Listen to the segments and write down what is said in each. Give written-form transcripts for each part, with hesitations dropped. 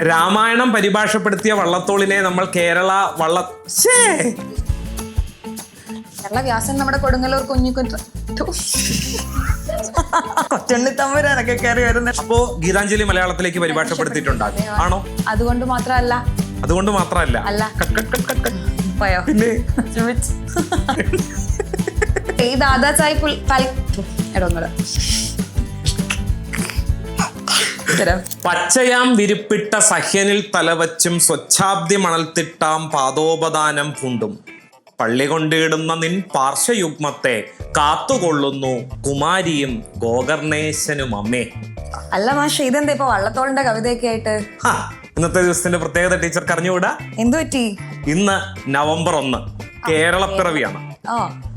രാമായണം പരിഭാഷപ്പെടുത്തിയ വള്ളത്തോളിനെ നമ്മൾ കേരള വ്യാസൻ നമ്മുടെ കൊടുങ്ങല്ലൂർ കൊച്ചുണ്ണി തമ്പുരാനൊക്കെ കയറി വരുന്നത്. അപ്പോ ഗീതാഞ്ജലി മലയാളത്തിലേക്ക് പരിഭാഷപ്പെടുത്തിയിട്ടുണ്ടാകും ആണോ? അതുകൊണ്ട് മാത്രമല്ല അല്ല പോയോ പിന്നെ ഈ ദാദാസാഹിബ് പച്ചയാം വിരിപ്പിട്ട സഹ്യനിൽ തലവച്ചും സ്വച്ഛാബ്ദി മണൽത്തിട്ടാം പാദോപദാനം പൂണ്ടും പള്ളി കൊണ്ടിടുന്ന നിൻ പാർശ്വയുഗ്മത്തെ കാത്തുകൊള്ളുന്നു കുമാരിയും ഗോകർണേശനും അമ്മേ. അല്ല മാഷ്, ഇതെന്താ ഇപ്പൊ വള്ളത്തോളിന്റെ കവിതയൊക്കെ ആയിട്ട്? ഇന്നത്തെ ദിവസത്തിന്റെ പ്രത്യേകത ടീച്ചർക്ക് അറിഞ്ഞുകൂടാ? എന്തു പറ്റി? ഇന്ന് നവംബർ 1 കേരളപ്പിറവിയാണ്.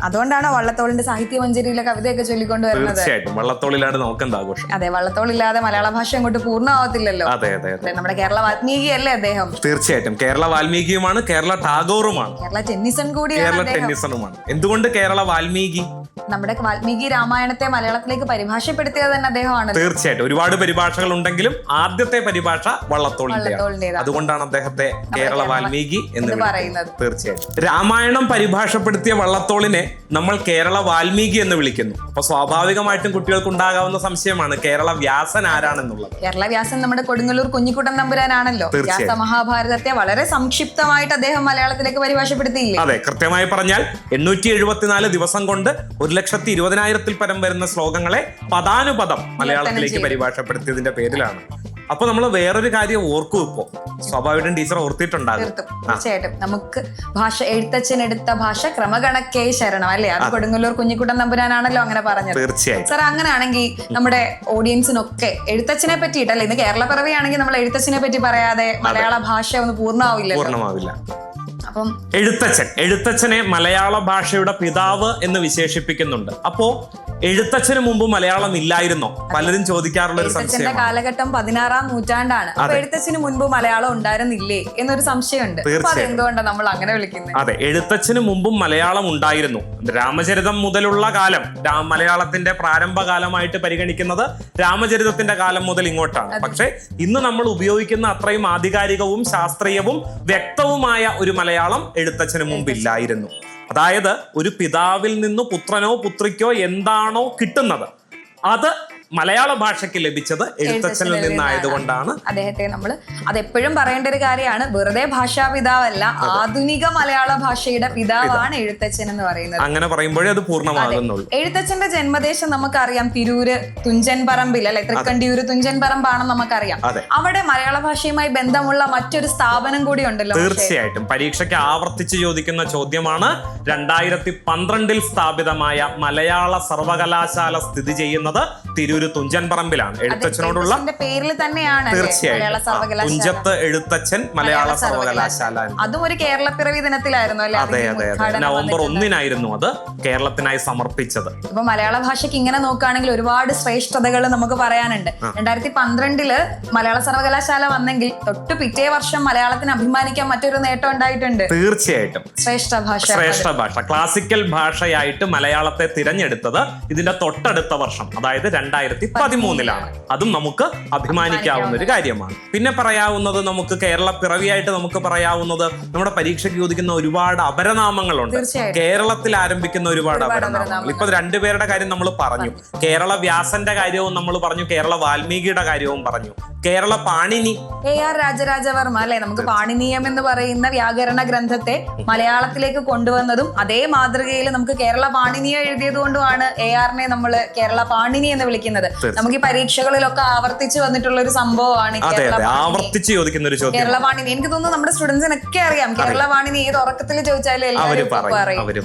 അതുകൊണ്ടാണോ വള്ളത്തോളിന്റെ സാഹിത്യ മഞ്ജരിയിലെ കവിതയൊക്കെ ചൊല്ലിക്കൊണ്ട് വരുന്നത്? തീർച്ചയായിട്ടും വള്ളത്തോളില്ലാതെ നമുക്കെന്താ ആഘോഷം? അതെ, വള്ളത്തോളില്ലാതെ മലയാള ഭാഷ അങ്ങോട്ട് പൂർണ്ണമാവത്തില്ലല്ലോ. അതെ അതെ അതെ, നമ്മുടെ കേരള വാൽമീകി അല്ലേ അദ്ദേഹം? തീർച്ചയായിട്ടും കേരള വാൽമീകിയുമാണ്, കേരള ടാഗോറുമാണ്, കേരള ടെന്നിസൺ കൂടിയാണ്. കേരള ടെന്നിസണുമാണ്. എന്തുകൊണ്ട് കേരള വാൽമീകി? നമ്മുടെ വാൽമീകി രാമായണത്തെ മലയാളത്തിലേക്ക് പരിഭാഷപ്പെടുത്തിയത് തന്നെ അദ്ദേഹമാണ്. തീർച്ചയായിട്ടും ഒരുപാട് പരിഭാഷകൾ ഉണ്ടെങ്കിലും ആദ്യത്തെ പരിഭാഷ വള്ളത്തോളിന്റേതാണ്. അതുകൊണ്ടാണ് അദ്ദേഹത്തെ കേരള വാൽമീകി എന്ന് പറയുന്നത്. തീർച്ചയായിട്ടും രാമായണം പരിഭാഷപ്പെടുത്തിയ വള്ളത്തോളിനെ നമ്മൾ കേരള വാൽമീകി എന്ന് വിളിക്കുന്നു. അപ്പൊ സ്വാഭാവികമായിട്ടും കുട്ടികൾക്ക് ഉണ്ടാകാവുന്ന സംശയമാണ് കേരള വ്യാസൻ ആരാണെന്നുള്ളത്. കേരള വ്യാസൻ നമ്മുടെ കൊടുങ്ങല്ലൂർ കുഞ്ഞിക്കുട്ടൻ തമ്പുരാനാണല്ലോ. വ്യാസ മഹാഭാരതത്തെ വളരെ സംക്ഷിപ്തമായിട്ട് അദ്ദേഹം മലയാളത്തിലേക്ക് പരിഭാഷപ്പെടുത്തിയില്ലേ? അതെ, കൃത്യമായി പറഞ്ഞാൽ 874 ദിവസം കൊണ്ട് 1,20,000-ൽ പരം വരുന്ന ശ്ലോകങ്ങളെ പദാനുപദം മലയാളത്തിലേക്ക് പരിഭാഷപ്പെടുത്തിയതിന്റെ പേരിലാണ്. അപ്പൊ നമ്മൾ വേറൊരു കാര്യം ഓർക്കും. ഇപ്പോ സ്വാഭാവികം ടീച്ചർ ഓർത്തിട്ടുണ്ടാകും. തീർച്ചയായിട്ടും നമുക്ക് ഭാഷ എഴുത്തച്ഛൻ എടുത്ത ഭാഷ ക്രമകണക്കേ ശരണം അല്ലേ? അത് കൊടുങ്ങല്ലൂർ കുഞ്ഞിക്കുട്ടൻ തമ്പുരാനാണല്ലോ അങ്ങനെ പറഞ്ഞത്. തീർച്ചയായും സാർ, അങ്ങനെയാണെങ്കിൽ നമ്മുടെ ഓഡിയൻസിനൊക്കെ എഴുത്തച്ഛനെ പറ്റിയിട്ടല്ലേ, ഇന്ന് കേരള പിറവിയാണെങ്കിൽ നമ്മൾ എഴുത്തച്ഛനെ പറ്റി പറയാതെ മലയാള ഭാഷ ഒന്ന് പൂർണ്ണമാവില്ല. അപ്പം എഴുത്തച്ഛനെ മലയാള ഭാഷയുടെ പിതാവ് എന്ന് വിശേഷിപ്പിക്കുന്നുണ്ട്. അപ്പോ എഴുത്തച്ഛന് മുമ്പ് മലയാളം ഇല്ലായിരുന്നോ? പലരും ചോദിക്കാറുള്ള ഒരു സംശയം. കാലഘട്ടം 16-ാം നൂറ്റാണ്ടാണ്. അപ്പൊ എഴുത്തച്ഛന് മുൻപ് മലയാളം ഉണ്ടായിരുന്നില്ലേ എന്നൊരു സംശയമുണ്ട്. എന്തുകൊണ്ടാണ് നമ്മൾ അങ്ങനെ വിളിക്കുന്നത്? അതെ, എഴുത്തച്ഛന് മുമ്പും മലയാളം ഉണ്ടായിരുന്നു. രാമചരിതം മുതലുള്ള കാലം മലയാളത്തിന്റെ പ്രാരംഭകാലമായിട്ട് പരിഗണിക്കുന്നത് രാമചരിതത്തിന്റെ കാലം മുതൽ ഇങ്ങോട്ടാണ്. പക്ഷെ ഇന്ന് നമ്മൾ ഉപയോഗിക്കുന്ന അത്രയും ആധികാരികവും ശാസ്ത്രീയവും വ്യക്തവുമായ ഒരു മലയാളം എഴുത്തച്ഛന് മുമ്പ് ഇല്ലായിരുന്നു. അതായത് ഒരു പിതാവിൽ നിന്ന് പുത്രനോ പുത്രിക്കോ എന്താണോ കിട്ടുന്നത് അത് മലയാള ഭാഷയ്ക്ക് ലഭിച്ചത് എഴുത്തച്ഛനിൽ നിന്നായതുകൊണ്ടാണ് അദ്ദേഹത്തെ നമ്മൾ അതെപ്പോഴും പറയേണ്ട ഒരു കാര്യമാണ്. വെറുതെ ഭാഷാ പിതാവല്ല, ആധുനിക മലയാള ഭാഷയുടെ പിതാവാണ് എഴുത്തച്ഛൻ എന്ന് പറയുന്നത്. അങ്ങനെ പറയുമ്പോഴേ അത് പൂർണ്ണമാകുന്നുള്ളൂ. എഴുത്തച്ഛന്റെ ജന്മദേശം നമുക്കറിയാം, തിരൂര് തുഞ്ചൻ പറമ്പിൽ അല്ലെ, തൃക്കണ്ടിയൂര് തുഞ്ചൻ പറമ്പാണെന്ന് നമുക്കറിയാം. അവിടെ മലയാള ഭാഷയുമായി ബന്ധമുള്ള മറ്റൊരു സ്ഥാപനം കൂടി ഉണ്ടല്ലോ. തീർച്ചയായിട്ടും പരീക്ഷയ്ക്ക് ആവർത്തിച്ച് ചോദിക്കുന്ന ചോദ്യമാണ്. 2012-ൽ സ്ഥാപിതമായ മലയാള സർവകലാശാല സ്ഥിതി ചെയ്യുന്നത് തിരൂര് തുഞ്ചൻ പറമ്പിലാണ്. എഴുത്തച്ഛനോടുള്ള പേരിൽ തന്നെയാണ്. തീർച്ചയായും തുഞ്ചത്ത് എഴുത്തച്ഛൻ മലയാള സർവകലാശാല. അതും ഒരു കേരള പിറവി ദിനത്തിലായിരുന്നു അല്ലെ? അതെ അതെ അതെ, നവംബർ 1-നായിരുന്നു അത് കേരളത്തിനായി സമർപ്പിച്ചത്. ഇപ്പൊ മലയാള ഭാഷയ്ക്ക് ഇങ്ങനെ നോക്കുകയാണെങ്കിൽ ഒരുപാട് ശ്രേഷ്ഠതകൾ നമുക്ക് പറയാനുണ്ട്. 2012-ല് മലയാള സർവകലാശാല വന്നെങ്കിൽ തൊട്ട് പിറ്റേ വർഷം മലയാളത്തിന് അഭിമാനിക്കാൻ മറ്റൊരു നേട്ടം ഉണ്ടായിട്ടുണ്ട്. തീർച്ചയായിട്ടും ശ്രേഷ്ഠ ഭാഷ ക്ലാസിക്കൽ ഭാഷയായിട്ട് മലയാളത്തെ തിരഞ്ഞെടുത്തത് ഇതിന്റെ തൊട്ടടുത്ത വർഷം, അതായത് 2013-ലാണ്. അതും നമുക്ക് അഭിമാനിക്കാവുന്ന ഒരു കാര്യമാണ്. പിന്നെ പറയാവുന്നത്, നമുക്ക് കേരള പിറവിയായിട്ട് നമുക്ക് പറയാവുന്നത്, നമ്മുടെ പരീക്ഷയ്ക്ക് ചോദിക്കുന്ന ഒരുപാട് അപരനാമങ്ങളുണ്ട്. കേരളത്തിൽ ആരംഭിക്കുന്ന ഒരുപാട് അപരനാമങ്ങൾ. ഇപ്പൊ 2 പേരുടെ കാര്യം നമ്മൾ പറഞ്ഞു. കേരള വ്യാസന്റെ കാര്യവും നമ്മൾ പറഞ്ഞു, കേരള വാൽമീകിയുടെ കാര്യവും പറഞ്ഞു. കേരള പാണിനി AR രാജരാജവർമ്മ അല്ലെ, നമുക്ക് പാണിനീയം എന്ന് പറയുന്ന വ്യാകരണ ഗ്രന്ഥത്തെ മലയാളത്തിലേക്ക് കൊണ്ടുവന്നതും അതേ മാതൃകയിൽ നമുക്ക് കേരള പാണിനിയെ എഴുതിയത് കൊണ്ടുമാണ് ARനെ നമ്മൾ കേരള പാണിനി എന്ന് വിളിക്കുന്നത്. നമുക്ക് ഈ പരീക്ഷകളിലൊക്കെ ആവർത്തിച്ച് വന്നിട്ടുള്ള ഒരു സംഭവമാണ് ആവർത്തിച്ച് ചോദിക്കുന്ന ഒരു ചോദ്യം കേരള പാണിനി. എനിക്ക് തോന്നുന്നു നമ്മുടെ സ്റ്റുഡൻസിനൊക്കെ അറിയാം കേരള പാണിനി. ഏത് ഉറക്കത്തിൽ ചോദിച്ചാലും എല്ലാവരും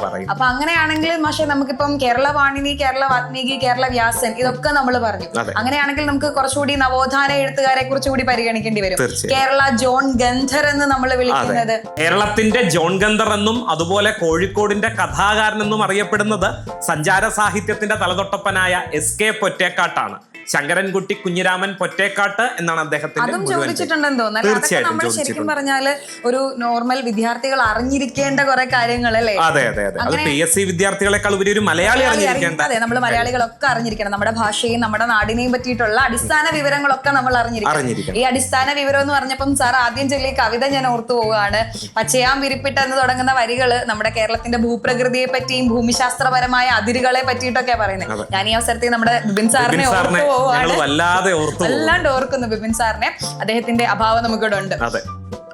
പറയും. അപ്പൊ അങ്ങനെയാണെങ്കിൽ പക്ഷേ നമുക്കിപ്പം കേരള പാണിനി, കേരള വാൽമീകി, കേരള വ്യാസൻ ഇതൊക്കെ നമ്മൾ പറഞ്ഞു. അങ്ങനെയാണെങ്കിൽ നമുക്ക് കുറച്ചുകൂടി നവോത്ഥാന എഴുത്തുകാരെ കുറിച്ച് കൂടി പരിഗണിക്കേണ്ടി വരും. കേരള ജോൺ ഗന്ധർ എന്ന് നമ്മൾ വിളിക്കുന്നത്, കേരളത്തിന്റെ ജോൺ ഗന്ധർ എന്നും അതുപോലെ കോഴിക്കോടിന്റെ കഥാകാരൻ എന്നും അറിയപ്പെടുന്നത് സഞ്ചാര സാഹിത്യത്തിന്റെ തലതൊട്ടപ്പനായ SK പൊറ്റേക്കാട്ടാണ്. ശങ്കരൻകുട്ടി കുഞ്ഞിരാമൻ പൊറ്റേക്കാട്ട് എന്നാണ് അദ്ദേഹത്തിന്റെ അതും ചോദിച്ചിട്ടുണ്ടെന്ന് തോന്നുന്നു. അതൊക്കെ നമ്മൾ ശരിക്കും പറഞ്ഞാല് ഒരു നോർമൽ വിദ്യാർത്ഥികൾ അറിഞ്ഞിരിക്കേണ്ട കുറെ കാര്യങ്ങൾ അല്ലേ? അതെ അതെ അതെ. അത് PSC വിദ്യാർത്ഥികളെക്കാൾ ഉപരി ഒരു മലയാളി അറിഞ്ഞിരിക്കേണ്ട. അതെ, നമ്മൾ മലയാളികളൊക്കെ അറിഞ്ഞിരിക്കണം. നമ്മുടെ ഭാഷയും നമ്മുടെ നാടിനെയും പറ്റിയിട്ടുള്ള അടിസ്ഥാന വിവരങ്ങളൊക്കെ നമ്മൾ അറിഞ്ഞിരിക്കണം. ഈ അടിസ്ഥാന വിവരം എന്ന് പറഞ്ഞപ്പം സാർ ആദ്യം ചൊല്ലിയ കവിത ഞാൻ ഓർത്തു പോവുകയാണ്. പച്ചയാം വിരിപ്പിട്ട് എന്ന് തുടങ്ങുന്ന വരികള് നമ്മുടെ കേരളത്തിന്റെ ഭൂപ്രകൃതിയെ പറ്റിയും ഭൂമിശാസ്ത്രപരമായ അതിരുകളെ പറ്റിയിട്ടൊക്കെ പറയുന്നത്. ഞാൻ ഈ അവസരത്തിൽ നമ്മുടെ ബിപിൻ സാറിനെ ഓർത്തു പോവുകയാണ്. വല്ലാണ്ട് ഓർക്കുന്നു ബിപിൻ സാറിനെ. അദ്ദേഹത്തിന്റെ അഭാവം നമുക്കിവിടെ ഉണ്ട്.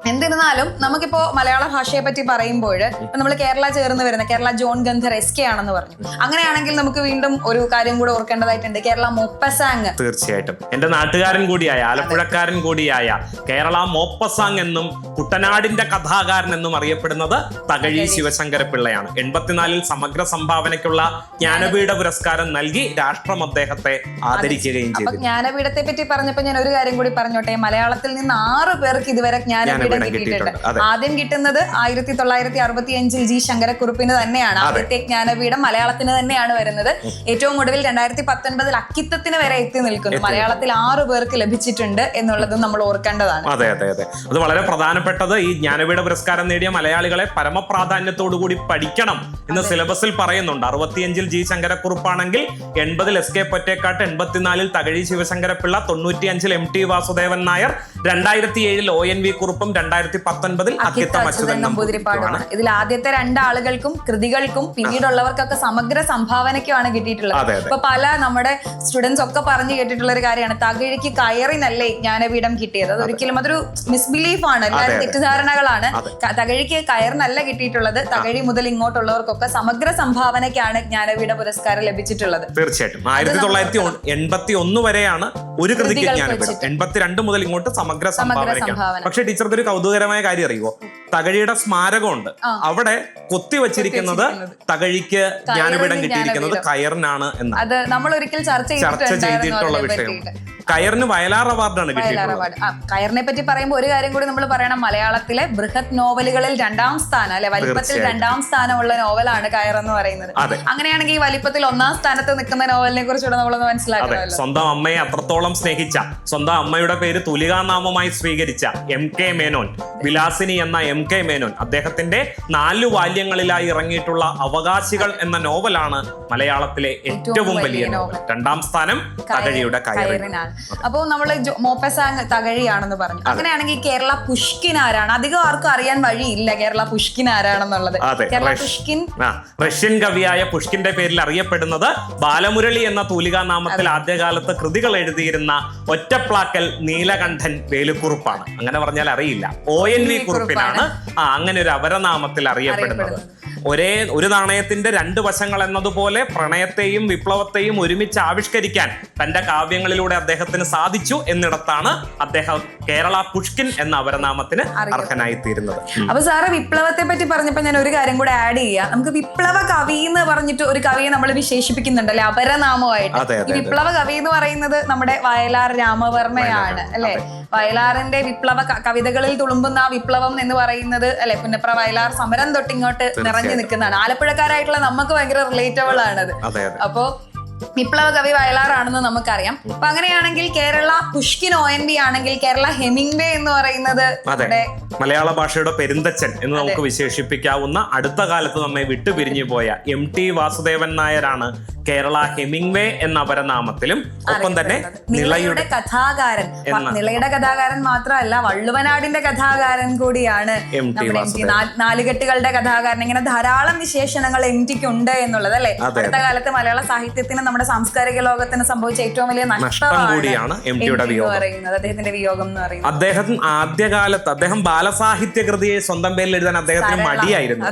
എന്നിരുന്നാലും നമുക്കിപ്പോ മലയാള ഭാഷയെ പറ്റി പറയുമ്പോൾ നമ്മൾ കേരള ചേർന്ന് വരുന്ന കേരള ജോൺ ഗന്ധർ SK ആണെന്ന് പറഞ്ഞു. അങ്ങനെയാണെങ്കിൽ നമുക്ക് വീണ്ടും ഒരു കാര്യം കൂടെ ഓർക്കേണ്ടതായിട്ടുണ്ട്. കേരള മോപ്പസാങ്. തീർച്ചയായിട്ടും എന്റെ നാട്ടുകാരൻ കൂടിയായ ആലപ്പുഴക്കാരൻ കൂടിയായ കേരള മോപ്പസാങ് എന്നും കുട്ടനാടിന്റെ കഥാകാരൻ എന്നും അറിയപ്പെടുന്നത് തകഴി ശിവശങ്കരപിള്ളയാണ്. 84-ൽ സമഗ്ര സംഭാവനയ്ക്കുള്ള ജ്ഞാനപീഠ പുരസ്കാരം നൽകി രാഷ്ട്രം അദ്ദേഹത്തെ ആദരിക്കുകയും ചെയ്തു. ജ്ഞാനപീഠത്തെ പറ്റി പറഞ്ഞപ്പോ ഞാൻ ഒരു കാര്യം കൂടി പറഞ്ഞോട്ടെ. മലയാളത്തിൽ നിന്ന് 6 പേർക്ക് ഇതുവരെ ജ്ഞാനപീഠ കിട്ടിയിട്ടുണ്ട്. ആദ്യം കിട്ടുന്നത് 1965-ൽ G ശങ്കരക്കുറുപ്പിന് തന്നെയാണ്. ആദ്യത്തെ ജ്ഞാനപീഠം മലയാളത്തിന് തന്നെയാണ് വരുന്നത്. ഏറ്റവും ഒടുവിൽ 2019-ൽ അക്കിത്തത്തിന് വരെ എത്തി നിൽക്കുന്നു. മലയാളത്തിൽ 6 പേർക്ക് ലഭിച്ചിട്ടുണ്ട് എന്നുള്ളതും നമ്മൾ ഓർക്കേണ്ടതാണ്. അതെ അതെ അതെ. അത് വളരെ പ്രധാനപ്പെട്ടത്. ഈ ജ്ഞാനപീഠ പുരസ്കാരം നേടിയ മലയാളികളെ പരമപ്രാധാന്യത്തോടു കൂടി പഠിക്കണം എന്ന് സിലബസിൽ പറയുന്നുണ്ട്. 65-ൽ G ശങ്കരക്കുറുപ്പാണെങ്കിൽ 80-ൽ SK Pottekkatt, 84-ൽ Thakazhi Sivasankara Pillai, 95-ൽ MT Vasudevan Nair, 2007-ൽ ONV കുറുപ്പും, 2019-ൽ Akkitham Achuthan നമ്പൂതിരിപ്പാടുമാണ്. ഇതിൽ ആദ്യത്തെ 2 ആളുകൾക്കും കൃതികൾക്കും പിന്നീടുള്ളവർക്കൊക്കെ സമഗ്ര സംഭാവനയ്ക്കുമാണ് കിട്ടിയിട്ടുള്ളത്. ഇപ്പൊ പല നമ്മുടെ സ്റ്റുഡൻസ് ഒക്കെ പറഞ്ഞു കേട്ടിട്ടുള്ള ഒരു കാര്യമാണ് തകഴിക്ക് കയറിനല്ലേ ജ്ഞാനപീഠം കിട്ടിയത്. അതൊരിക്കലും അതൊരു മിസ്ബിലീഫ് ആണ്. എല്ലാവരും തെറ്റിദ്ധാരണകളാണ്. തകഴിക്ക് കയറിനല്ല കിട്ടിയിട്ടുള്ളത്. തകഴി മുതൽ ഇങ്ങോട്ടുള്ളവർക്കൊക്കെ സമഗ്ര സംഭാവനയ്ക്കാണ് ജ്ഞാനപീഠ പുരസ്കാരം ലഭിച്ചിട്ടുള്ളത്. തീർച്ചയായിട്ടും 1981 വരെയാണ് ഒരു കൃതിക്ക് ജ്ഞാനപീഠം. 82 മുതൽ ഇങ്ങോട്ട് സമഗ്ര സംഭാവനയ്ക്കാണ്. പക്ഷെ ടീച്ചർക്ക് ഒരു കൗതുകരമായ കാര്യം അറിയുമോ? തകഴിയുടെ സ്മാരകമുണ്ട്. അവിടെ കൊത്തിവച്ചിരിക്കുന്നത് തകഴിക്ക് ജ്ഞാനപീഠം കിട്ടിയിരിക്കുന്നത് കയറിനാണ് എന്ന്. അത് നമ്മൾ ഒരിക്കൽ ചർച്ച ചെയ്തിട്ടുള്ള വിഷയം. കയറിന് വയലാർ അവാർഡാണ് കിട്ടിയിട്ടുള്ളത്. കയറിനെ പറ്റി പറയുമ്പോൾ ഒരു കാര്യം കൂടി നമ്മൾ പറയണം. മലയാളത്തിലെ ബൃഹത് നോവലുകളിൽ 2ാം സ്ഥാനം അല്ലെ, വലിപ്പത്തിൽ 2ാം സ്ഥാനമുള്ള നോവലാണ് കയർ എന്ന് പറയുന്നത്. അങ്ങനെയാണെങ്കിൽ ഈ വലിപ്പത്തിൽ 1ാം സ്ഥാനത്ത് നിൽക്കുന്ന നോവലിനെ കുറിച്ചുകൂടെ നമ്മളൊന്ന് മനസ്സിലാക്കണം. സ്വന്തം അമ്മയെ അത്രത്തോളം സ്നേഹിച്ച, സ്വന്തം അമ്മയുടെ പേര് തുലികാനാമമായി സ്വീകരിച്ച MK മേനോൻ, വിലാസിനി എന്ന MK മേനോൻ, അദ്ദേഹത്തിന്റെ 4 വാല്യങ്ങളിലായി ഇറങ്ങിയിട്ടുള്ള അവകാശികൾ എന്ന നോവലാണ് മലയാളത്തിലെ ഏറ്റവും വലിയ നോവൽ. 2ാം സ്ഥാനം തകഴിയുടെ കയറിനാണ്. അപ്പൊ നമ്മള് മോപ്പസാങ് തകഴിയാണെന്ന് പറഞ്ഞു. അങ്ങനെയാണെങ്കിൽ കേരള പുഷ്കിൻ ആരാണ്? അധികം ആർക്കും അറിയാൻ വഴിയില്ല കേരള പുഷ്കിൻ ആരാണെന്നുള്ളത്. റഷ്യൻ കവിയായ പുഷ്കിന്റെ പേരിൽ അറിയപ്പെടുന്നത് ബാലമുരളി എന്ന തൂലികാനാമത്തിൽ ആദ്യകാലത്ത് കൃതികൾ എഴുതിയിരുന്ന ഒറ്റപ്ലാക്കൽ നീലകണ്ഠൻ വേലുക്കുറുപ്പാണ്. അങ്ങനെ പറഞ്ഞാൽ അറിയില്ല. ONV കുറുപ്പിനാണ് അങ്ങനെ ഒരു അപരനാമത്തിൽ അറിയപ്പെടുന്നത്. ഒരു നാണയത്തിന്റെ 2 വശങ്ങൾ എന്നതുപോലെ പ്രണയത്തെയും വിപ്ലവത്തെയും ഒരുമിച്ച് ആവിഷ്കരിക്കാൻ തന്റെ കാവ്യങ്ങളിലൂടെ അദ്ദേഹത്തിന് സാധിച്ചു എന്നിടത്താണ് അദ്ദേഹം കേരള പുഷ്കിൻ എന്ന അപരനാമത്തിന് അർഹനായി തീരുന്നത്. അപ്പൊ സാറ് വിപ്ലവത്തെ പറ്റി പറഞ്ഞപ്പോ ഞാൻ ഒരു കാര്യം കൂടെ ആഡ് ചെയ്യാം. നമുക്ക് വിപ്ലവ കവി എന്ന് പറഞ്ഞിട്ട് ഒരു കവിയെ നമ്മൾ വിശേഷിപ്പിക്കുന്നുണ്ടല്ലേ അപരനാമമായിട്ട്. ഈ വിപ്ലവ കവി എന്ന് പറയുന്നത് നമ്മുടെ വയലാർ രാമവർമ്മയാണ് അല്ലെ. വയലാറിന്റെ വിപ്ലവ കവിതകളിൽ തുളുമ്പുന്ന ആ വിപ്ലവം എന്ന് പറയുന്നത് അല്ലെ പുന്നപ്ര വയലാർ സമരം തൊട്ടിങ്ങോട്ട് നിറഞ്ഞു നിൽക്കുന്നതാണ്. ആലപ്പുഴക്കാരായിട്ടുള്ള നമുക്ക് ഭയങ്കര റിലേറ്റബിൾ ആണത്. അപ്പോ വിപ്ലവ കവി വയലാറാണെന്ന് നമുക്കറിയാം. അപ്പൊ അങ്ങനെയാണെങ്കിൽ കേരള പുഷ്കിൻ ONV ആണെങ്കിൽ കേരള ഹെമിംഗ്വേ എന്ന് പറയുന്നത് മലയാള ഭാഷയുടെ പെരുന്തച്ചൻ എന്ന് നമുക്ക് വിശേഷിപ്പിക്കാവുന്ന അടുത്ത കാലത്ത് നമ്മെ വിട്ടുപിരിഞ്ഞു പോയ MT വാസുദേവൻ നായരാണ് കേരള ഹെമിംഗ്വേ എന്ന അപരനാമത്തിലും ഒപ്പം തന്നെ നിളയുടെ കഥാകാരൻ. നിളയുടെ കഥാകാരൻ മാത്രമല്ല വള്ളുവനാടിന്റെ കഥാകാരൻ കൂടിയാണ്. നാലുകെട്ടുകളുടെ കഥാകാരൻ. ഇങ്ങനെ ധാരാളം വിശേഷണങ്ങൾ MTക്ക് ഉണ്ട് എന്നുള്ളത് അല്ലെ. അടുത്ത കാലത്ത് മലയാള സാഹിത്യത്തിന് നമ്മുടെ സാംസ്കാരിക ലോകത്തിന് സംഭവിച്ച ഏറ്റവും വലിയ നഷ്ടമാണ് അദ്ദേഹത്തിന്റെ വിയോഗം എന്ന് പറയുന്നത്. അദ്ദേഹം ബാലസാഹിത്യ കൃതിയെ സ്വന്തം പേരിൽ എഴുതാൻ അദ്ദേഹത്തിന് മടിയായിരുന്നു.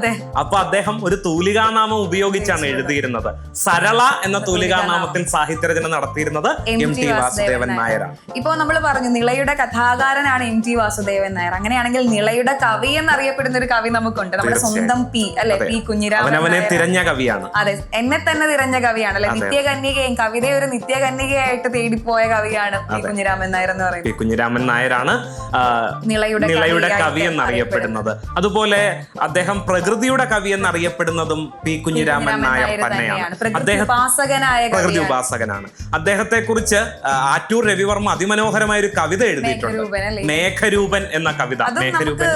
അപ്പൊ അദ്ദേഹം ഒരു തൂലികാനാമം ഉപയോഗിച്ചാണ് എഴുതിയിരുന്നത്. സരള എന്ന തൂലികാനാമത്തിൽ സാഹിത്യരചന നടത്തിയിരുന്നത് MT വാസുദേവൻ നായരാണ്. ഇപ്പൊ നമ്മൾ പറഞ്ഞു നിളയുടെ കഥാകാരനാണ് MT വാസുദേവൻ നായർ. അങ്ങനെയാണെങ്കിൽ നിളയുടെ കവി എന്നറിയപ്പെടുന്ന ഒരു കവി നമുക്കുണ്ട്. നമ്മുടെ സ്വന്തം P അല്ലെ, P കുഞ്ഞിരാമൻ. അവനവനെ തിരഞ്ഞ കവിയാണ്. അതെ, എന്നെ തന്നെ തിരഞ്ഞ കവിയാണ് അല്ലെ. നിത്യ നിത്യകന്യകയും കവിതയെ ഒരു നിത്യകന്യകയായിട്ട് തേടിപ്പോയ കവിയാണ് പി. കുഞ്ഞിരാമൻ നായർ എന്ന് പറയുന്നത്. പി. കുഞ്ഞിരാമൻ നായരാണ് നിളയുടെ കവി എന്നറിയപ്പെടുന്നത്. അതുപോലെ അദ്ദേഹം പ്രകൃതിയുടെ കവി എന്നറിയപ്പെടുന്നതും പി. കുഞ്ഞിരാമൻ നായർ തന്നെയാണ്. പ്രകൃതി ഉപാസകനാണ്. അദ്ദേഹത്തെ കുറിച്ച് ആറ്റൂർ രവിവർമ്മ അതിമനോഹരമായ ഒരു കവിത എഴുതിയിട്ടുണ്ട്, മേഘരൂപൻ എന്ന കവിത. മേഘരൂപൻ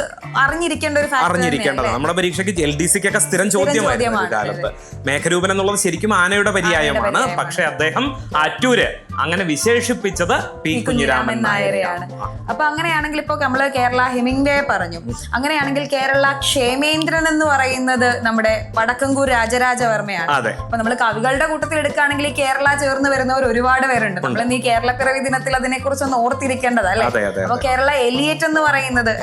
അറിഞ്ഞിരിക്കേണ്ടതാണ്. നമ്മുടെ പരീക്ഷയ്ക്ക് LDCക്കൊക്കെ സ്ഥിരം ചോദ്യമായിരുന്നു ഒരു കാലത്ത്. മേഘരൂപൻ എന്നുള്ളത് ശരിക്കും ആനയുടെ പര്യായമാണ്. പക്ഷെ അദ്ദേഹം ആറ്റൂര് അങ്ങനെ വിശേഷിപ്പിച്ചത് പി. കുഞ്ഞിരാമൻ നായരെയാണ്. അപ്പൊ അങ്ങനെയാണെങ്കിൽ ഇപ്പൊ നമ്മള് കേരള ഹെമിംഗ്വേ പറഞ്ഞു. അങ്ങനെയാണെങ്കിൽ കേരള ക്ഷേമേന്ദ്രൻ എന്ന് പറയുന്നത് നമ്മുടെ വടക്കങ്കൂർ രാജരാജവർമ്മയാണ്. അപ്പൊ നമ്മൾ കവികളുടെ കൂട്ടത്തിൽ എടുക്കുകയാണെങ്കിൽ ഈ കേരള ചേർന്ന് വരുന്നവർ ഒരുപാട് പേരുണ്ട്. നമ്മൾ ഈ കേരളപ്പിറവി ദിനത്തിൽ അതിനെ കുറിച്ച് ഒന്ന് ഓർത്തിരിക്കേണ്ടത് അല്ലെ. അപ്പൊ കേരള എലിയറ്റ് എന്ന് പറയുന്നത്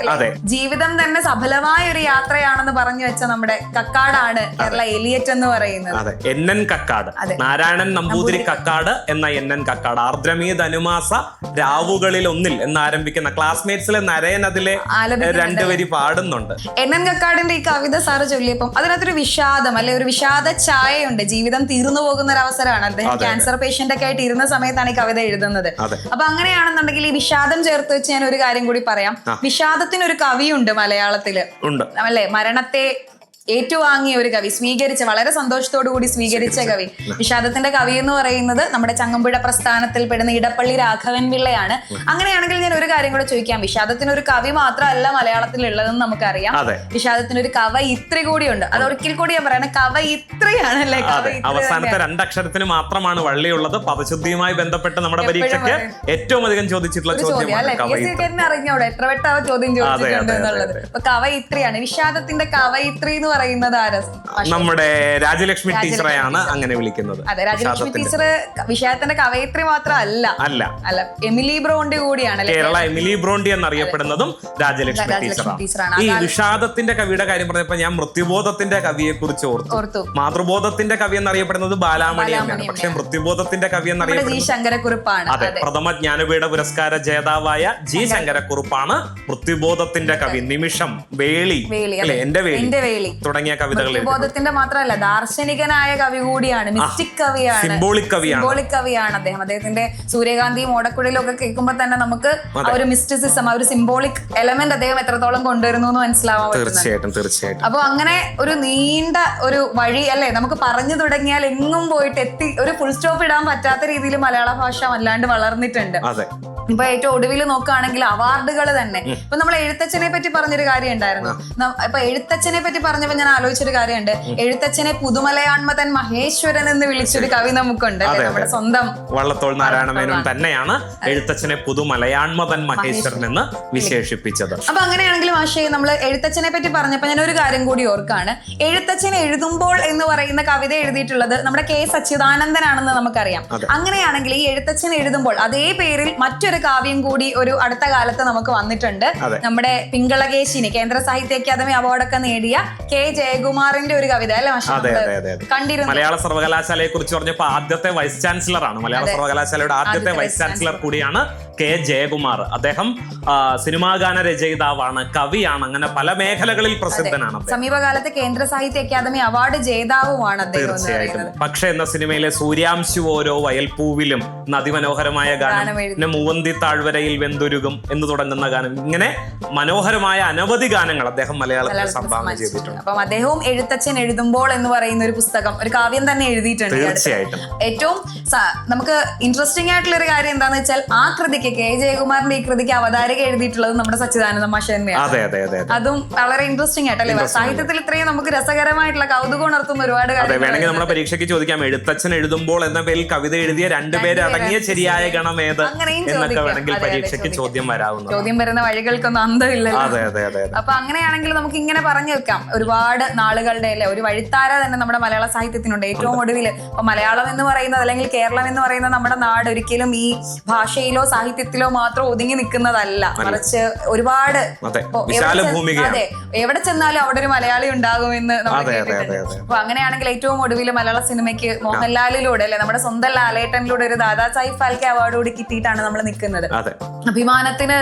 ജീവിതം തന്നെ സഫലമായ ഒരു യാത്രയാണെന്ന് പറഞ്ഞു വെച്ച നമ്മുടെ കക്കാടാണ് കേരള എലിയറ്റ് എന്ന് പറയുന്നത്. NN കക്കാട്, നാരായണൻ നമ്പൂതിരി കക്കാട് എന്ന NN കക്കാട്. ആർദ്രമീ ധനുമാസ രാവുകളിൽ ഒന്നിൽ എന്നാരംഭിക്കുന്ന ക്ലാസ്മേറ്റ്സിലെ നരയൻ അതിലെ രണ്ടുപേരി പാടുന്നുണ്ട്. NN കക്കാടിന്റെ ഈ കവിത സാറ് ചൊല്ലിയപ്പം അതിനകത്തൊരു വിഷാദം അല്ലെ, ഒരു വിഷാദ ഛായയുണ്ട്. ജീവിതം തീർന്നു പോകുന്ന ഒരു അവസരമാണ്. അദ്ദേഹം ക്യാൻസർ പേഷ്യന്റ് ഒക്കെ ആയിട്ട് ഇരുന്ന സമയത്താണ് ഈ കവിത എഴുതുന്നത്. അപ്പൊ അങ്ങനെയാണെന്നുണ്ടെങ്കിൽ ഈ വിഷാദം ചേർത്ത് വെച്ച് ഞാൻ ഒരു കാര്യം കൂടി പറയാം. വിഷാദത്തിനൊരു കവിയുണ്ട് മലയാളത്തില് അല്ലെ, മരണത്തെ ഏറ്റുവാങ്ങിയ ഒരു കവി, വളരെ സന്തോഷത്തോടു കൂടി സ്വീകരിച്ച കവി. വിഷാദത്തിന്റെ കവി എന്ന് പറയുന്നത് നമ്മുടെ ചങ്ങമ്പുഴ പ്രസ്ഥാനത്തിൽ പെടുന്ന ഇടപ്പള്ളി രാഘവൻ പിള്ളയാണ്. അങ്ങനെയാണെങ്കിൽ ഞാൻ ഒരു കാര്യം കൂടെ ചോദിക്കാം. വിഷാദത്തിന് ഒരു കവി മാത്രമല്ല മലയാളത്തിൽ ഉള്ളതെന്ന് നമുക്കറിയാം. വിഷാദത്തിന് ഒരു കവയിത്രി കൂടിയുണ്ട്. അത് ഒരിക്കൽ കൂടി ഞാൻ പറയണേ, കവയിത്രിയാണല്ലേ. അവസാനത്തെ രണ്ടക്ഷരത്തിന് മാത്രമാണ് വള്ളിയുള്ളത്. പദശുദ്ധിയുമായി ബന്ധപ്പെട്ട് നമ്മുടെ പരീക്ഷയ്ക്ക് ഏറ്റവും അധികം ചോദിച്ചിട്ടുള്ള ചോദ്യം അറിഞ്ഞോടെ എത്ര വട്ടം ആ ചോദ്യം ചോദിച്ചിട്ടുണ്ട് എന്നുള്ളത്. അപ്പൊ കവയിത്രിയാണ്. വിഷാദത്തിന്റെ കവയിത്രി എന്ന് പറയുന്നത് നമ്മുടെ രാജലക്ഷ്മി ടീച്ചറെയാണ് അങ്ങനെ വിളിക്കുന്നത്. അതെ, രാജലക്ഷ്മി ടീച്ചർ വിഷാദത്തിന്റെ കവയിത്രി മാത്രമല്ല അല്ല എമിലി ബ്രോണ്ടി കൂടിയാണ്. കേരള എമിലി ബ്രോണ്ടി എന്നറിയപ്പെടുന്നതും രാജലക്ഷ്മി ടീച്ചറാണ്. ഈ വിഷാദത്തിന്റെ കവിയുടെ കാര്യം പറഞ്ഞപ്പോ ഞാൻ മൃത്യുബോധത്തിന്റെ കവിയെ കുറിച്ച് ഓർത്തു. മാതൃബോധത്തിന്റെ കവി എന്നറിയപ്പെടുന്നത് ബാലാമണിയാണ്. പക്ഷെ മൃത്യുബോധത്തിന്റെ കവി എന്നറിയപ്പെടുന്നത് ശങ്കരക്കുറുപ്പാണ്. അതെ, പ്രഥമ ജ്ഞാനപീഠ പുരസ്കാര ജേതാവായ G. ശങ്കരക്കുറുപ്പാണ് മൃത്യുബോധത്തിന്റെ കവി. നിമിഷം, വേളി, എന്റെ വേളി തുടങ്ങിയ കവിതകൾ. ബോധത്തിന്റെ മാത്രമല്ല, ദാർശനികനായ കവി കൂടിയാണ്. മിസ്റ്റിക് കവിയാണ്, സിംബോളിക് കവിയാണ് അദ്ദേഹം. അദ്ദേഹത്തിന്റെ സൂര്യകാന്തിയും ഓടക്കുഴലും ഒക്കെ കേൾക്കുമ്പോൾ തന്നെ നമുക്ക് ആ ഒരു മിസ്റ്റിസിസം, ആ ഒരു സിംബോളിക് എലമെന്റ് അദ്ദേഹം എത്രത്തോളം കൊണ്ടുവരുന്നു എന്ന് മനസ്സിലാവാൻ തീർച്ചയായിട്ടും. അപ്പൊ അങ്ങനെ ഒരു നീണ്ട ഒരു വഴി അല്ലെ, നമുക്ക് പറഞ്ഞു തുടങ്ങിയാൽ എങ്ങും പോയിട്ട് എത്തി ഒരു ഫുൾ സ്റ്റോപ്പ് ഇടാൻ പറ്റാത്ത രീതിയിൽ മലയാള ഭാഷ വല്ലാണ്ട് വളർന്നിട്ടുണ്ട്. ഇപ്പൊ ഏറ്റവും ഒടുവിൽ നോക്കുകയാണെങ്കിൽ അവാർഡുകൾ തന്നെ. ഇപ്പൊ നമ്മൾ എഴുത്തച്ഛനെ പറ്റി പറഞ്ഞൊരു കാര്യം ഉണ്ടായിരുന്നു. ഇപ്പൊ എഴുത്തച്ഛനെ പറ്റി പറഞ്ഞപ്പോ ഞാൻ ആലോചിച്ചൊരു കാര്യമുണ്ട്. എഴുത്തച്ഛനെ പുതുമലയാൺമതൻ മഹേശ്വരൻ എന്ന് വിളിച്ചൊരു കവി നമുക്കുണ്ട്, നമ്മുടെ സ്വന്തം വള്ളത്തോൾ നാരായണ മേനോൻ തന്നെയാണ് എഴുത്തച്ഛനെ പുതുമലയാൺമതൻ മഹേശ്വരൻ എന്ന് വിശേഷിപ്പിച്ചത്. അപ്പൊ അങ്ങനെയാണെങ്കിൽ മാഷേ, നമ്മൾ എഴുത്തച്ഛനെ പറ്റി പറഞ്ഞപ്പോ ഞാൻ ഒരു കാര്യം കൂടി ഓർക്കാണ്. എഴുത്തച്ഛൻ എഴുതുമ്പോൾ എന്ന് പറയുന്ന കവിത എഴുതിയിട്ടുള്ളത് നമ്മുടെ K. സച്ചിദാനന്ദനാണെന്ന് നമുക്കറിയാം. അങ്ങനെയാണെങ്കിൽ ഈ എഴുത്തച്ഛൻ എഴുതുമ്പോൾ അതേ പേരിൽ മറ്റൊരു കാവ്യം കൂടി ഒരു അടുത്ത കാലത്ത് നമുക്ക് വന്നിട്ടുണ്ട്. നമ്മുടെ പിങ്കളകേശിനി കേന്ദ്ര സാഹിത്യ അക്കാദമി അവാർഡൊക്കെ നേടിയ K. ജയകുമാറിന്റെ ഒരു കവിത അല്ലെ കണ്ടിരുന്നു. മലയാള സർവകലാശാലയെ കുറിച്ച് പറഞ്ഞപ്പോ ആദ്യത്തെ വൈസ് ചാൻസലർ ആണ്. മലയാള സർവകലാശാലയുടെ ആദ്യത്തെ വൈസ് ചാൻസലർ കൂടിയാണ് K. ജയകുമാർ. അദ്ദേഹം സിനിമാ ഗാന രചയിതാവാണ്, കവിയാണ്, അങ്ങനെ പല മേഖലകളിൽ പ്രസിദ്ധനാണ്. സമീപകാലത്ത് കേന്ദ്ര സാഹിത്യ അക്കാദമി അവാർഡ് ജേതാവുമാണ് അദ്ദേഹം. തീർച്ചയായിട്ടും. പക്ഷെ എന്ന സിനിമയിലെ സൂര്യാംശു ഓരോ വയൽപ്പൂവിലും അതിമനോഹരമായ ഗാനം, മൂവന്തി താഴ്വരയിൽ വെന്തുരുകും എന്ന് തുടങ്ങുന്ന ഗാനം, ഇങ്ങനെ മനോഹരമായ അനവധി ഗാനങ്ങൾ അദ്ദേഹം മലയാളത്തിൽ സംഭാവന ചെയ്തിട്ടുണ്ട്. അപ്പം അദ്ദേഹവും എഴുത്തച്ഛൻ എഴുതുമ്പോൾ എന്ന് പറയുന്ന ഒരു പുസ്തകം, ഒരു കാവ്യം തന്നെ എഴുതിയിട്ടുണ്ട്. തീർച്ചയായിട്ടും. ഏറ്റവും നമുക്ക് ഇൻട്രസ്റ്റിംഗ് ആയിട്ടുള്ള ഒരു കാര്യം എന്താണെന്ന് വെച്ചാൽ ആ കൃതിക്ക് K. ജയകുമാറിന്റെ ഈ കൃതിക്ക് അവതാരിക എഴുതിയിട്ടുള്ളത് നമ്മുടെ സച്ചിദാനന്ദ മാഷ് തന്നെയാണ്. അതും വളരെ ഇൻട്രസ്റ്റിംഗ് ആയിട്ടല്ലേ. സാഹിത്യത്തിൽ ഇത്രയും നമുക്ക് രസകരമായിട്ടുള്ള കൗതുകം ഉണർത്തുന്ന ഒരുപാട് കാര്യങ്ങൾ. വേണമെങ്കിൽ നമ്മുടെ പരീക്ഷയ്ക്ക് ചോദിക്കാം, എഴുത്തച്ഛൻ എഴുതുമ്പോൾ എന്ന പേരിൽ കവിത എഴുതിയ രണ്ടുപേരടങ്ങിയ ശരിയായ ഗണം ഏത് എന്നൊക്കെ വേണമെങ്കിൽ പരീക്ഷയ്ക്ക് ചോദ്യം വരുന്ന വഴികൾക്കൊന്നും അന്തമില്ലല്ലോ. അപ്പൊ അങ്ങനെയാണെങ്കിൽ നമുക്ക് ഇങ്ങനെ പറഞ്ഞു വെക്കാം, ഒരുപാട് നാളുകളുടെ അല്ലെ ഒരു വഴിത്താര തന്നെ നമ്മുടെ മലയാള സാഹിത്യത്തിനുണ്ട്. ഏറ്റവും ഒടുവിൽ ഇപ്പൊ മലയാളം എന്ന് പറയുന്നത് അല്ലെങ്കിൽ കേരളം എന്ന് പറയുന്ന നമ്മുടെ നാട് ഒരിക്കലും ഈ ഭാഷയിലോ സാഹിത്യത്തിലോ മാത്രം ഒതുങ്ങി നിൽക്കുന്നതല്ല, മറിച്ച് ഒരുപാട് എവിടെ ചെന്നാലും അവിടെ ഒരു മലയാളി ഉണ്ടാകുമെന്ന് നമ്മൾ കേട്ടിട്ടുണ്ട്. അപ്പൊ അങ്ങനെയാണെങ്കിൽ ഏറ്റവും ഒടുവിൽ മലയാള സിനിമയ്ക്ക് മോഹൻലാലിലൂടെ അല്ലെ, നമ്മുടെ സ്വന്തം ലാലേട്ടനിലൂടെ ഒരു ദാദാ സാഹിബ് ഫാൽക്കെ അവാർഡ് കൂടി കിട്ടിയിട്ടാണ് നമ്മൾ നിൽക്കുന്നത്. അഭിമാനത്തിന്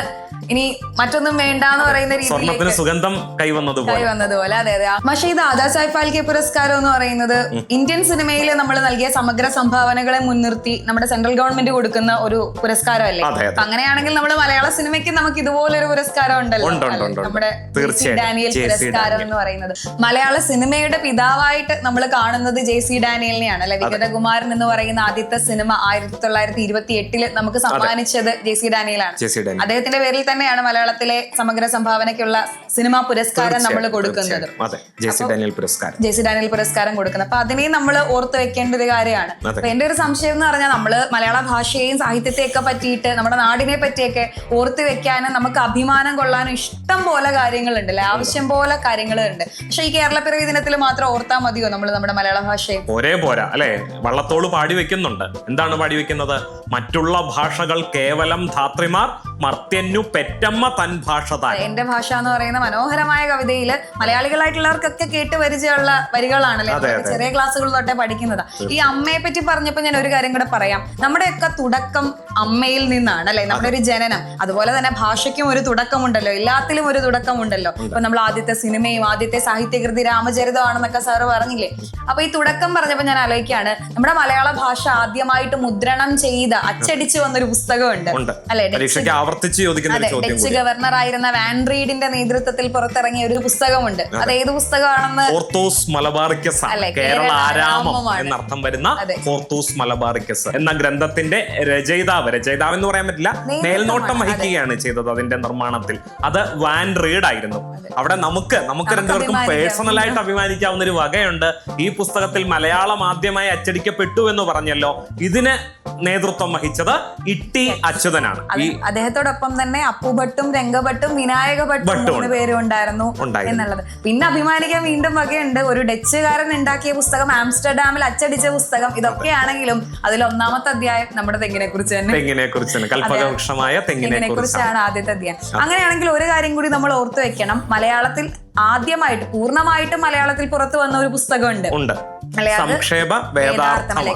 ഇനി മറ്റൊന്നും വേണ്ട എന്ന് പറയുന്ന സ്വർണത്തിന് സുഗന്ധം കൈവന്നതുപോലെ. അതെ അതെ. പക്ഷേ ഈ ദാദാസാഹിബ് ഫാൽക്കെ പുരസ്കാരം എന്ന് പറയുന്നത് ഇന്ത്യൻ സിനിമയിൽ നമ്മൾ നൽകിയ സമഗ്ര സംഭാവനകളെ മുൻനിർത്തി നമ്മുടെ സെൻട്രൽ ഗവൺമെന്റ് കൊടുക്കുന്ന ഒരു പുരസ്കാരമല്ലേ? അങ്ങനെയാണെങ്കിൽ നമ്മുടെ മലയാള സിനിമയ്ക്ക് നമുക്ക് ഇതുപോലൊരു പുരസ്കാരം ഉണ്ടല്ലോ, നമ്മുടെ JC ഡാനിയൽ പുരസ്കാരം എന്ന് പറയുന്നത്. മലയാള സിനിമയുടെ പിതാവായിട്ട് നമ്മൾ കാണുന്നത് JC ഡാനിയലിനെയാണ് അല്ലെ. വിഗതകുമാരൻ എന്ന് പറയുന്ന ആദ്യത്തെ സിനിമ 1928 നമുക്ക് സമ്മാനിച്ചത് JC ഡാനിയലാണ്. അദ്ദേഹത്തിന്റെ പേരിൽ തന്നെയാണ് മലയാളത്തിലെ സമഗ്ര സംഭാവനയ്ക്കുള്ള സിനിമാ പുരസ്കാരം നമ്മൾ കൊടുക്കുന്നത്, JC ഡാനിയൽ പുരസ്കാരം കൊടുക്കുന്നത്. അപ്പൊ അതിനെയും നമ്മൾ ഓർത്ത് വെക്കേണ്ട ഒരു കാര്യമാണ്. അപ്പൊ എന്റെ ഒരു സംശയം എന്ന് പറഞ്ഞാൽ നമ്മള് മലയാള ഭാഷയെയും സാഹിത്യത്തെയൊക്കെ പറ്റിയിട്ട് നമ്മുടെ നാടിനെ പറ്റിയൊക്കെ ഓർത്ത് വെക്കാനും നമുക്ക് അഭിമാനം കൊള്ളാനും ഇഷ്ടം പോലെ കാര്യങ്ങളുണ്ട് അല്ലെ, ആവശ്യം പോലെ കാര്യങ്ങളുണ്ട്. പക്ഷെ ഈ കേരളപ്പിറവി ദിനത്തിൽ മാത്രം ഓർത്താൽ മതിയോ നമ്മൾ നമ്മുടെ മലയാള ഭാഷയെ? പോരാ അല്ലെ. വള്ളത്തോൾ പാടി വെക്കുന്നുണ്ട്. എന്താണ് പാടി വെക്കുന്നത്? മറ്റുള്ള ഭാഷകൾ കേവലം ധാത്രിമാർ, മർത്യന്നു പെറ്റമ്മ തൻ ഭാഷ താൻ. എന്റെ ഭാഷ എന്ന് പറയുന്ന മനോഹരമായ കവിതയില് മലയാളികളായിട്ടുള്ളവർക്കൊക്കെ കേട്ട് പരിചയമുള്ള വരികളാണല്ലേ, ചെറിയ ക്ലാസ്സുകൾ തൊട്ടേ പഠിക്കുന്നത്. ഈ അമ്മയെ പറ്റി പറഞ്ഞപ്പോ ഞാൻ ഒരു കാര്യം കൂടെ പറയാം. നമ്മുടെയൊക്കെ തുടക്കം അമ്മയിൽ നിന്നാണ് അല്ലെ, നമ്മുടെ ഒരു ജനനം. അതുപോലെ തന്നെ ഭാഷയ്ക്കും ഒരു തുടക്കമുണ്ടല്ലോ, എല്ലാത്തിലും ഒരു തുടക്കമുണ്ടല്ലോ. ഇപ്പൊ നമ്മൾ ആദ്യത്തെ സിനിമയും ആദ്യത്തെ സാഹിത്യകൃതി രാമചരിതമാണെന്നൊക്കെ സാറ് പറഞ്ഞില്ലേ. അപ്പൊ ഈ തുടക്കം പറഞ്ഞപ്പോ ഞാൻ ആലോചിക്കുകയാണ്, നമ്മുടെ മലയാള ഭാഷ ആദ്യമായിട്ട് മുദ്രണം ചെയ്ത അച്ചടിച്ചു വന്നൊരു പുസ്തകമുണ്ട് അല്ലെ, ഡച്ച് ഗവർണർ ആയിരുന്ന വാൻ റീഡിന്റെ നേതൃത്വത്തിൽ പുറത്തിറങ്ങിയ ഒരു പുസ്തകമുണ്ട്. അത് ഏത് പുസ്തകമാണെന്ന്? ഫോർത്തൂസ് മലബാറിക്കസ് കേരള ആരാമം എന്നർത്ഥം വരുന്ന ഫോർത്തൂസ് മലബാറിക്കസ് എന്ന ഗ്രന്ഥത്തിന്റെ രചയിതാവ് എന്ന് പറയാൻ പറ്റില്ല, മേൽനോട്ടം വഹിക്കുകയാണ് ചെയ്തത് അതിന്റെ നിർമ്മാണത്തിൽ. അത് വാൻ റീഡ് ആയിരുന്നു. അവിടെ നമുക്ക് രണ്ടുപേർക്കും പേഴ്സണലായിട്ട് അഭിമാനിക്കാവുന്ന ഒരു വകയുണ്ട്. ഈ പുസ്തകത്തിൽ മലയാളം ആദ്യമായി അച്ചടിക്കപ്പെട്ടു എന്ന് പറഞ്ഞല്ലോ, ഇതിന് നേതൃത്വം വഹിച്ചത് ഇട്ടി അച്യുതനാണ്. അദ്ദേഹത്തോടൊപ്പം തന്നെ അപ്പുഭട്ടും രംഗഭട്ടും വിനായക ഭട്ടും 3 പേരും ഉണ്ടായിരുന്നു എന്നുള്ളത്. പിന്നെ അഭിമാനിക്കാൻ വീണ്ടും വകയുണ്ട്. ഒരു ഡച്ചുകാരൻ ഉണ്ടാക്കിയ പുസ്തകം, ആംസ്റ്റർഡാമിൽ അച്ചടിച്ച പുസ്തകം. ഇതൊക്കെയാണെങ്കിലും അതിൽ 1ാമത്തെ അധ്യായം നമ്മുടെ തെങ്ങിനെ കുറിച്ചാണ്, കൽപ്പകവൃക്ഷമായ തെങ്ങിനെ കുറിച്ചാണ് ആദ്യത്തെ അധ്യായം. അങ്ങനെയാണെങ്കിൽ ഒരു കാര്യം കൂടി നമ്മൾ ഓർത്തു വെക്കണം. മലയാളത്തിൽ ആദ്യമായിട്ട് പൂർണ്ണമായിട്ട് മലയാളത്തിൽ പുറത്തു വന്ന ഒരു പുസ്തകമുണ്ട്,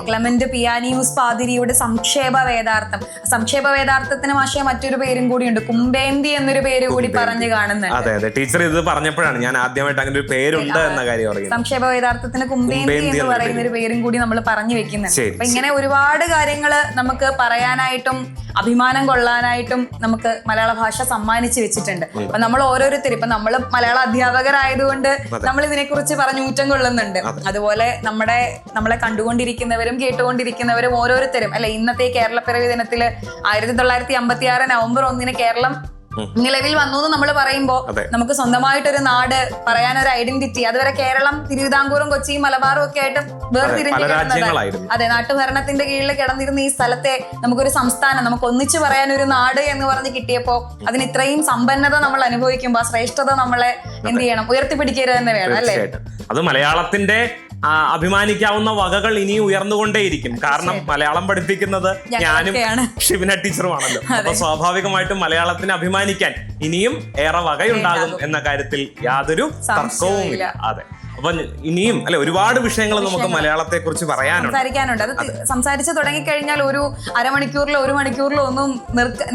ക്ലെമന്റ് പിയാനിയൂസ് പാതിരിയുടെ സംക്ഷേപ വേദാർത്ഥം. സംക്ഷേപ വേദാർത്ഥത്തിന് മാഷെ മറ്റൊരു പേരും കൂടിയുണ്ട്, കുംഭേന്തി എന്നൊരു പേര് കൂടി പറഞ്ഞു കാണുന്നുണ്ട്. ടീച്ചർ ഇത് പറഞ്ഞപ്പോഴാണ് ഞാൻ ആദ്യമായിട്ട് അങ്ങനെ ഒരു പേരുണ്ട് എന്ന കാര്യം അറിയുന്നത്. സംക്ഷേപ വേദാർത്ഥത്തിന് കുംഭേന്തി എന്ന് പറയുന്ന ഒരു പേരും കൂടി നമ്മൾ പറഞ്ഞു വെക്കുന്നുണ്ട്. അപ്പൊ ഇങ്ങനെ ഒരുപാട് കാര്യങ്ങള് നമുക്ക് പറയാനായിട്ടും അഭിമാനം കൊള്ളാനായിട്ടും നമുക്ക് മലയാള ഭാഷ സമ്മാനിച്ചു വെച്ചിട്ടുണ്ട്. അപ്പൊ നമ്മൾ ഓരോരുത്തരും, ഇപ്പൊ നമ്മൾ മലയാള അധ്യാപകരായതുകൊണ്ട് നമ്മൾ ഇതിനെക്കുറിച്ച് പറഞ്ഞൂറ്റം കൊള്ളുന്നുണ്ട്. അതുപോലെ നമ്മളെ കണ്ടുകൊണ്ടിരിക്കുന്നവരും കേട്ടുകൊണ്ടിരിക്കുന്നവരും ഓരോരുത്തരും അല്ലെ, ഇന്നത്തെ കേരളപ്പിറവി ദിനത്തില് 1956 നവംബർ 1 കേരളം നിലവിൽ വന്നു എന്ന് നമ്മൾ പറയുമ്പോ നമുക്ക് സ്വന്തമായിട്ടൊരു നാട് പറയാനൊരു ഐഡന്റിറ്റി, അതുവരെ കേരളം തിരുവിതാംകൂറും കൊച്ചിയും മലബാറും ഒക്കെ ആയിട്ട് വേർതിരിഞ്ഞിരുന്നത്. അതെ, നാട്ടുഭരണത്തിന്റെ കീഴിൽ കിടന്നിരുന്ന ഈ സ്ഥലത്തെ നമുക്കൊരു സംസ്ഥാനം, നമുക്ക് ഒന്നിച്ചു പറയാൻ ഒരു നാട് എന്ന് പറഞ്ഞ് കിട്ടിയപ്പോ അതിന് ഇത്രയും സമ്പന്നത നമ്മൾ അനുഭവിക്കുമ്പോ ആ ശ്രേഷ്ഠത നമ്മളെ എന്ത് ചെയ്യണം, ഉയർത്തിപ്പിടിക്കുക തന്നെ വേണം അല്ലെ. അത് മലയാളത്തിന്റെ അഭിമാനിക്കാവുന്ന വകകൾ ഇനിയും ഉയർന്നുകൊണ്ടേയിരിക്കും. കാരണം മലയാളം പഠിപ്പിക്കുന്നത് ഞാനും ഷിബിന ടീച്ചറുമാണല്ലോ. അപ്പൊ സ്വാഭാവികമായിട്ടും മലയാളത്തിന് അഭിമാനിക്കാൻ ഇനിയും ഏറെ വകയുണ്ടാകും എന്ന കാര്യത്തിൽ യാതൊരു തർക്കവുമില്ല. അതെ, അപ്പൊ ഇനിയും ഒരുപാട് വിഷയങ്ങൾ നമുക്ക് മലയാളത്തെ കുറിച്ച് സംസാരിക്കാനുണ്ട്. അത് സംസാരിച്ച് തുടങ്ങിക്കഴിഞ്ഞാൽ ഒരു അരമണിക്കൂറിലോ 1 മണിക്കൂറിലോ ഒന്നും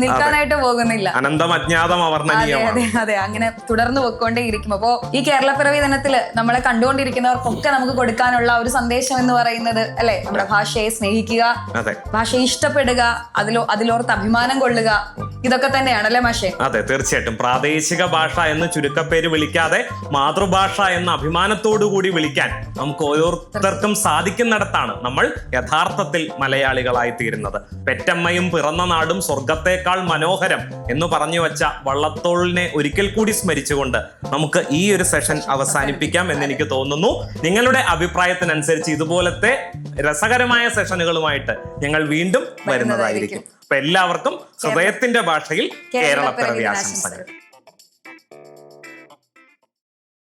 നിൽക്കാനായിട്ട് പോകുന്നില്ല. അനന്തം അജ്ഞാതം അവർണ്ണനീയമാണ്. അതെ, അങ്ങനെ തുടർന്ന് പോയിക്കൊണ്ടേയിരിക്കും. അപ്പോ ഈ കേരളപ്പിറവി ദിനത്തില് നമ്മളെ കണ്ടുകൊണ്ടിരിക്കുന്നവർക്കൊക്കെ നമുക്ക് കൊടുക്കാനുള്ള ഒരു സന്ദേശം എന്ന് പറയുന്നത് അല്ലെ, നമ്മുടെ ഭാഷയെ സ്നേഹിക്കുക, ഭാഷയെ ഇഷ്ടപ്പെടുക, അതിലോർത്ത് അഭിമാനം കൊള്ളുക, ഇതൊക്കെ തന്നെയാണല്ലേ മാഷേ? അതെ, തീർച്ചയായിട്ടും. പ്രാദേശിക ഭാഷ എന്ന് ചുരുക്കപ്പേര് വിളിക്കാതെ മാതൃഭാഷ എന്ന അഭിമാനത്തോടുകൂടി വിളിക്കാൻ നമുക്ക് ഓരോരുത്തർക്കും സാധിക്കുന്നിടത്താണ് നമ്മൾ യഥാർത്ഥത്തിൽ മലയാളികളായി തീരുന്നത്. പെറ്റമ്മയും പിറന്ന നാടും സ്വർഗത്തേക്കാൾ മനോഹരം എന്ന് പറഞ്ഞു വെച്ച വള്ളത്തോളിനെ ഒരിക്കൽ കൂടി സ്മരിച്ചുകൊണ്ട് നമുക്ക് ഈ ഒരു സെഷൻ അവസാനിപ്പിക്കാം എന്നെനിക്ക് തോന്നുന്നു. നിങ്ങളുടെ അഭിപ്രായത്തിനനുസരിച്ച് ഇതുപോലത്തെ രസകരമായ സെഷനുകളുമായിട്ട് ഞങ്ങൾ വീണ്ടും വരുന്നതായിരിക്കും. അപ്പൊ എല്ലാവർക്കും ഹൃദയത്തിന്റെ ഭാഷയിൽ കേരളപ്പിറവി ആശംസകൾ.